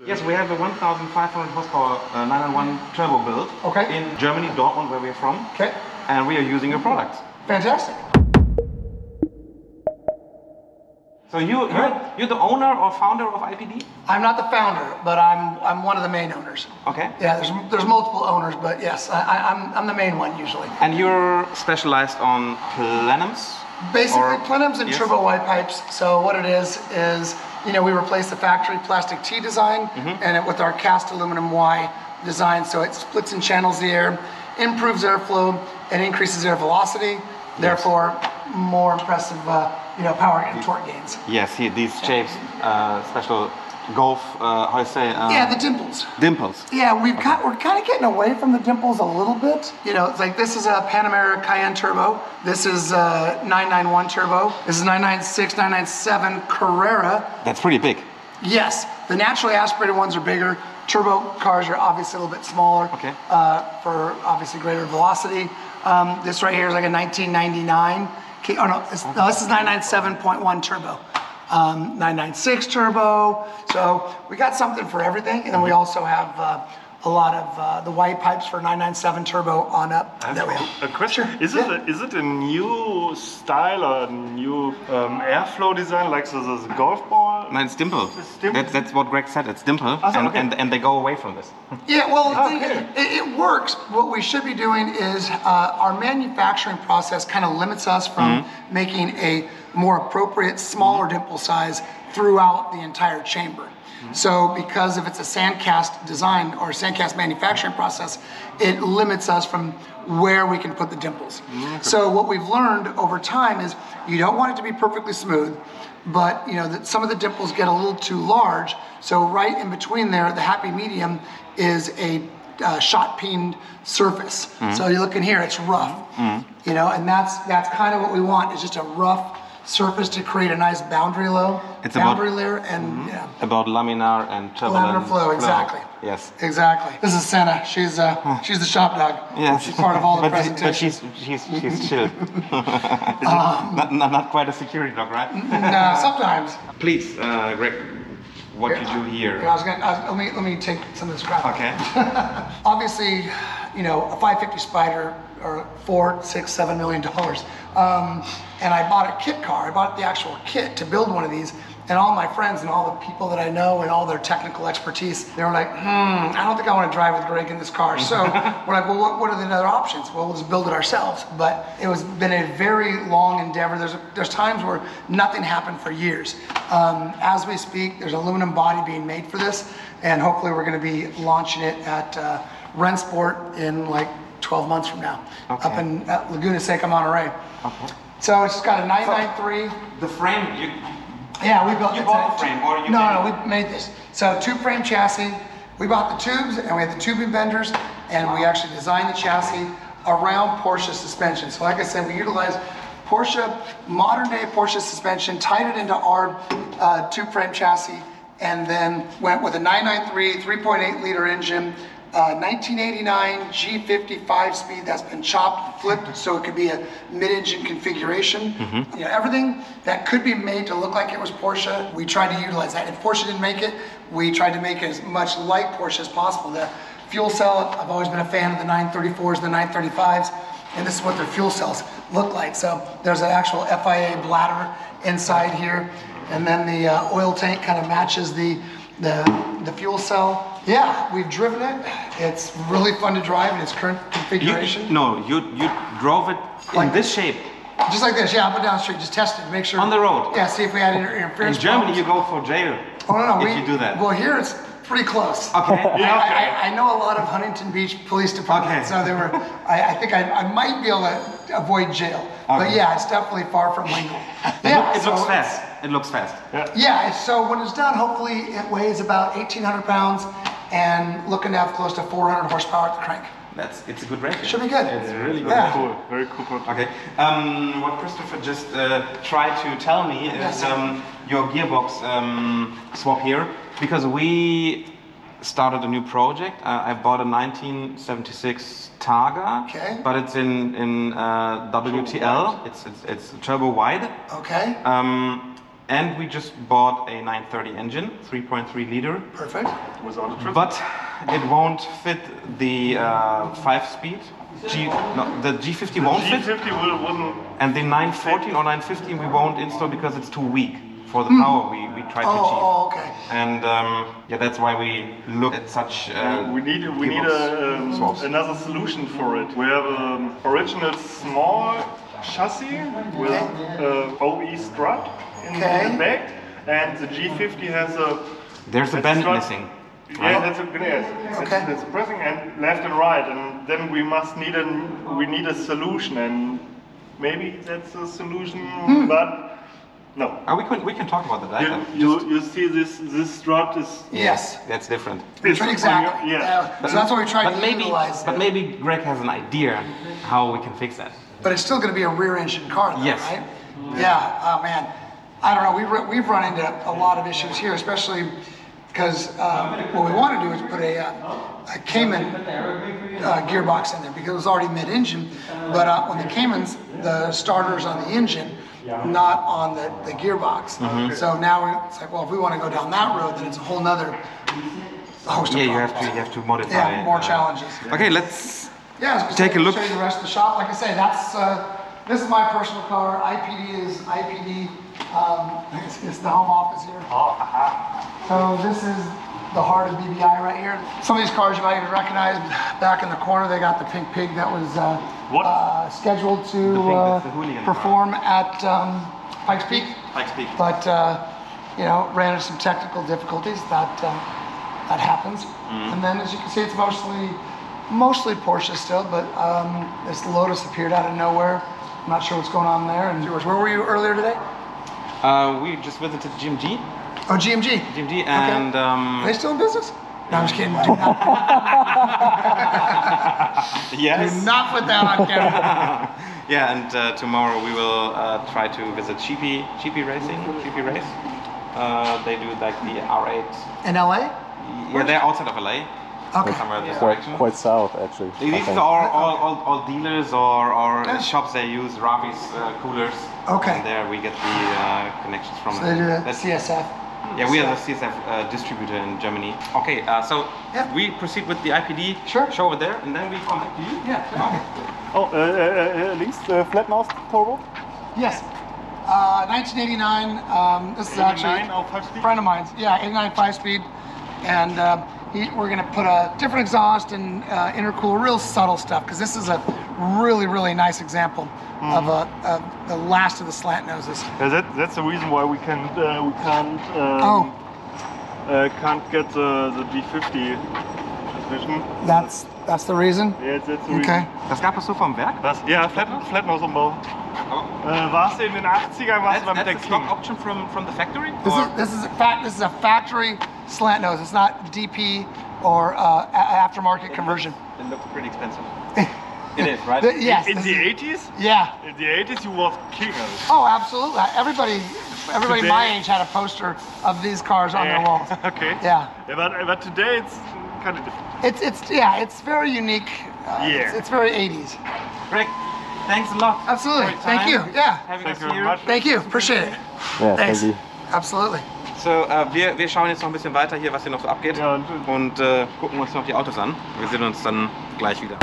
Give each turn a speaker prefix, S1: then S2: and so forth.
S1: Yes, we have a 1,500 horsepower 991 turbo build in Germany, Dortmund, where we're from.
S2: Okay.
S1: And we are using your product.
S2: Fantastic.
S1: So you're the owner or founder of IPD?
S2: I'm not the founder, but I'm one of the main owners.
S1: Okay.
S2: Yeah, there's multiple owners, but yes, I'm the main one usually.
S1: And you're specialized on Plenums?
S2: Basically, Plenums and turbo wide pipes. So what it is, you know, we replace the factory plastic T design and with our cast aluminum Y design. So it splits and channels the air, improves airflow, and increases air velocity. Therefore, more impressive, you know, power and torque gains.
S1: Yes, these shapes, special golf, how you say?
S2: Yeah, the dimples.
S1: Dimples.
S2: Yeah, we're kind of getting away from the dimples a little bit. You know, it's like this is a Panamera Cayenne turbo. This is a 991 turbo. This is 996, 997 Carrera.
S1: That's pretty big.
S2: Yes, the naturally aspirated ones are bigger. Turbo cars are obviously a little bit smaller.
S1: Okay.
S2: For obviously greater velocity. This right here is like a 1999. Oh no, this is 997.1 turbo. 996 turbo. So we got something for everything, and then we also have a lot of the white pipes for 997 turbo on up.
S3: I have a question. Is it a new style or a new airflow design like the golf ball?
S1: No, it's dimple.
S3: It's dimple.
S1: That's what Greg said. It's dimple, and they go away from this.
S2: Yeah, well, it works. What we should be doing is our manufacturing process kind of limits us from making a more appropriate, smaller dimple size throughout the entire chamber. So because if it's a sandcast design or sandcast manufacturing process, it limits us from where we can put the dimples. So what we've learned over time is you don't want it to be perfectly smooth, but you know that some of the dimples get a little too large. So right in between there, the happy medium is a shot peened surface. So you're looking here, it's rough. You know, and that's kind of what we want, is just a rough surface to create a nice boundary layer and
S1: about laminar and turbulent
S2: laminar flow. Exactly.
S1: Yes.
S2: Exactly. This is Senna. She's the shop dog.
S1: Yes.
S2: She's part of all the presentations.
S1: But she's chill. not quite a security dog, right?
S2: No, sometimes.
S1: Please, Greg, what you do here?
S2: Let me take some of this crap.
S1: Okay.
S2: Obviously, you know, a 550 Spyder or $4, $6, $7 million. And I bought a kit car. I bought the actual kit to build one of these. And all my friends and all the people that I know and all their technical expertise, they were like, I don't think I want to drive with Greg in this car. So we're like, well, what are the other options? Well, we'll just build it ourselves. But it was been a very long endeavor. There's times where nothing happened for years. As we speak, there's an aluminum body being made for this. And hopefully we're going to be launching it at Rensport in like 12 months from now, up in Laguna Seca, Monterey. Okay. So it's got a 993.
S1: The frame,
S2: yeah, we built it.
S1: You bought the frame, or you
S2: No, we made this. So tube frame chassis. We bought the tubes, and we had the tubing benders, and we actually designed the chassis around Porsche suspension. So like I said, we utilized modern day Porsche suspension, tied it into our tube frame chassis, and then went with a 993 3.8 liter engine. 1989 G50 5-speed that's been chopped and flipped so it could be a mid-engine configuration. You know, everything that could be made to look like it was Porsche, we tried to utilize that. If Porsche didn't make it, we tried to make it as much like Porsche as possible. The fuel cell, I've always been a fan of the 934s, the 935s, and this is what their fuel cells look like. So there's an actual FIA bladder inside here, and then the oil tank kind of matches the fuel cell. Yeah, we've driven it. It's really fun to drive in its current configuration.
S1: You drove it like in this shape.
S2: Just like this, yeah, up and down the street, just test it, make sure.
S1: On the road?
S2: Yeah, see if we had interference.
S1: In Germany, you go for jail.
S2: Oh, no,
S1: if you do that.
S2: Well, here it's pretty close.
S1: Okay.
S2: I know a lot of Huntington Beach Police Department, so they were, I think I might be able to avoid jail. But yeah, it's definitely far from legal.
S1: Yeah, it looks fast. It looks fast.
S2: Yeah, so when it's done, hopefully it weighs about 1,800 pounds and looking to have close to 400 horsepower at the crank.
S1: It's a good ratio.
S2: Should be good.
S1: It's really good.
S3: Very cool. Very cool.
S1: Okay. What Christopher just tried to tell me is your gearbox swap here, because we started a new project. I bought a 1976 Targa, but it's in WTL. It's turbo wide.
S2: Okay.
S1: And we just bought a 930 engine, 3.3 liter.
S2: Perfect.
S3: Without a trip.
S1: But it won't fit the 5-speed. The G50 won't fit.
S3: G50 wouldn't.
S1: And the 914 or 915 we won't install because it's too weak for the power we tried to achieve.
S2: Oh, okay.
S1: And yeah, that's why we look at such.
S3: We need
S1: swaps.
S3: another solution for it. We have an original small chassis with OE strut in the back, and the G50 has a.
S1: There's a bend
S3: strut.
S1: missing.
S3: Yeah, that's a pressing and left and right, and then we need a solution, and maybe that's a solution, but no.
S1: We can talk about that.
S3: You see this strut is
S1: That's different.
S2: Exactly.
S3: Yeah.
S2: So that's what we try to utilize.
S1: But maybe Greg has an idea how we can fix that.
S2: But it's still going to be a rear-engine car, though,
S1: Yes.
S2: right? Yeah. Oh man, I don't know. We've run into a lot of issues here, especially because what we want to do is put a Cayman gearbox in there because it was already mid-engine. But on the Caymans, the starter's on the engine, not on the gearbox. So now it's like, well, if we want to go down that road, then it's a whole nother host of problems.
S1: you have to modify.
S2: Yeah, more challenges.
S1: Okay, let's
S2: Yeah,
S1: take a look.
S2: Show you the rest of the shop. Like I say, this is my personal car. IPD is IPD. It's the home office here. So this is the heart of BBI right here. Some of these cars you might even recognize. Back in the corner, they got the pink pig that was scheduled to perform at Pikes Peak.
S1: Pikes Peak.
S2: But you know, ran into some technical difficulties. That happens. And then, as you can see, it's mostly Porsche still, but this Lotus appeared out of nowhere. I'm not sure what's going on there. And George, where were you earlier today?
S1: We just visited GMG.
S2: Oh, GMG.
S1: GMG and.
S2: Are they still in business? No, I'm just kidding.
S1: Yes.
S2: Do not put that on camera.
S1: Yeah, and tomorrow we will try to visit GP Race. They do like the R8.
S2: In LA?
S1: Yeah, they're outside of LA.
S2: Okay.
S1: Somewhere this direction.
S4: Quite south, actually.
S1: These are all dealers or shops. They use Ravi's coolers.
S2: Okay.
S1: And there we get the connections from.
S2: So they do the CSF.
S1: Yeah, we are the CSF distributor in Germany. Okay, so we proceed with the IPD show over there, and then we come back to you.
S2: Yeah.
S3: Oh, links, Flatnose turbo?
S2: Yes. 1989. This is actually a friend of mine's. Yeah, 89 5-speed, and we're going to put a different exhaust and intercooler, real subtle stuff, because this is a really nice example of the last of the slant noses.
S3: Yeah, that's the reason why we can't get the G50 transmission.
S2: That's the reason?
S3: Yeah, that's the reason.
S2: Okay.
S1: Das gab es so vom Werk?
S3: Ja, Flatnose-Umbau. Warst du in den 80ern, warst du mit der
S1: That's a stock option from the factory?
S2: This is a factory slant nose. It's not DP or aftermarket conversion.
S1: It looks pretty expensive. It is, right?
S2: Yes.
S3: In the 80s?
S2: Yeah.
S3: In the 80s, you was king of it.
S2: Oh, absolutely. Everybody my age had a poster of these cars on their walls.
S3: Okay.
S2: Yeah.
S3: But today it's kind of different.
S2: It's very unique. It's very 80s.
S1: Greg, thanks a lot.
S2: Absolutely. Thank you. Yeah.
S1: Having
S3: Thank
S1: us
S3: you very
S1: here.
S3: much.
S2: Thank you. Appreciate it.
S4: Yeah,
S2: Thanks.
S4: thank you.
S2: Absolutely.
S1: So, wir schauen jetzt noch ein bisschen weiter hier, was hier noch so abgeht,
S3: Ja,
S1: und gucken uns noch die Autos an. Wir sehen uns dann gleich wieder.